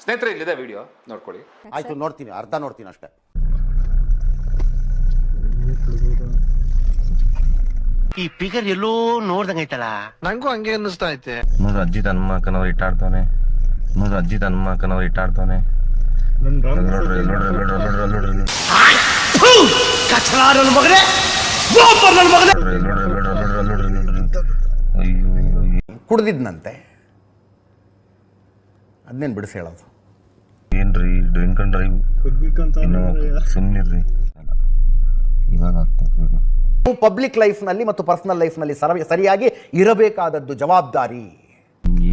ಸ್ನೇಹಿತರೆ ಇಲ್ಲಿದೆ ವಿಡಿಯೋ ನೋಡ್ಕೊಳ್ಳಿ. ಆಯ್ತು, ನೋಡ್ತೀನಿ, ಅರ್ಧ ನೋಡ್ತೀನಿ ಅಷ್ಟೇ. ಈ ಫಿಗರ್ ಎಲ್ಲೋ ನೋಡ್ದಂಗೈತಲ್ಲ, ನಂಗೂ ಹಂಗೆ ಅನ್ನಿಸ್ತಾ ಐತೆ. ನೋಡ್ರಿ ಅಜ್ಜಿ ತನ್ನ ಅಕ್ಕನವ್ರು ಇಟ್ಟಾಡ್ತಾನೆ, ನೋಡ್ರಿ ಅಜ್ಜಿ ತನ್ನ ಅಕ್ಕನವ್ರು ಇಟ್ಟಾಡ್ತಾನೆ. ಕುಡ್ದಿದ್ನಂತೆ, ಅದನ್ನೇನು ಬಿಡಿಸಿ ಹೇಳೋದು. ಏನ್ರಿ ಡ್ರಿಂಕ್ ಅಂಡ್ ಡ್ರೈವ್ ಸುಮ್ಮನಿರ್ರಿ, ಇವಾಗ ಆಗ್ತದೆ. ಪಬ್ಲಿಕ್ ಲೈಫ್ನಲ್ಲಿ ಮತ್ತು ಪರ್ಸನಲ್ ಲೈಫ್ನಲ್ಲಿ ಸರಿಯಾಗಿ ಇರಬೇಕಾದದ್ದು ಜವಾಬ್ದಾರಿ.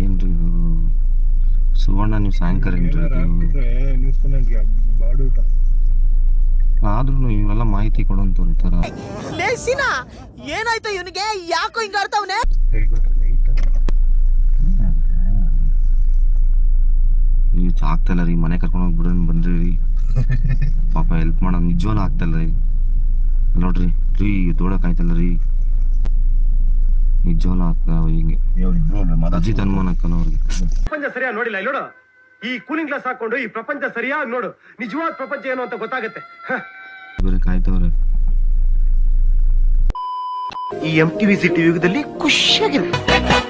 ಏನ್ರಿ ಸುವರ್ಣ, ನೀವು ಸಾಯಂಕಾಲ ಆದ್ರೂ ಇವೆಲ್ಲ ಮಾಹಿತಿ ಕೊಡೋಂತವ್ರು ಈ ತರ ಏನಾಯ್ತು ಇವನಿಗೆ, ಯಾಕೋ ಹಿಂಗ ಆಡ್ತಾವನೆ. ನೀವು ಆಗ್ತಲ್ಲ ರೀ, ಮನೆ ಕರ್ಕೊಂಡೋಗಿ ಬಿಡೋನ್ ಬಂದ್ರಿ ರೀ, ಪಾಪ ಹೆಲ್ಪ್ ಮಾಡೋದು ನಿಜವಾಗ್ಲೂ ಆಗ್ತಲ್ಲ ರೀ. ನೋಡ್ರಿ ರೀ ತೋಡಕ್ ಆಯ್ತಲ್ಲ ರೀ, ನಿಜವಾಗ್ಲೂ ಆಗ್ತಾವ ಹಿಂಗೆ ಅಜ್ಜಿ ತನ್ಮೋನ್ ಅಕ್ಕನವ್ರಿಗೆ. ಪ್ರಪಂಚ ಸರಿಯಾಗಿ ನೋಡಿಲ್ಲ ಇಲ್ಲಿ ನೋಡು, ಈ ಕೂಲಿಂಗ್ ಗ್ಲಾಸ್ ಹಾಕೊಂಡು ಈ ಪ್ರಪಂಚ ಸರಿಯಾಗಿ ನೋಡು, ನಿಜವಾದ ಪ್ರಪಂಚ ಏನು ಅಂತ ಗೊತ್ತಾಗತ್ತೆ. ಬೇರೆ ಕಾಯ್ತವ್ರೆ. ಈ MTV ಸಿಟಿ ಯುಗದಲ್ಲಿ ಖುಷಿಯಾಗಿರುತ್ತೆ.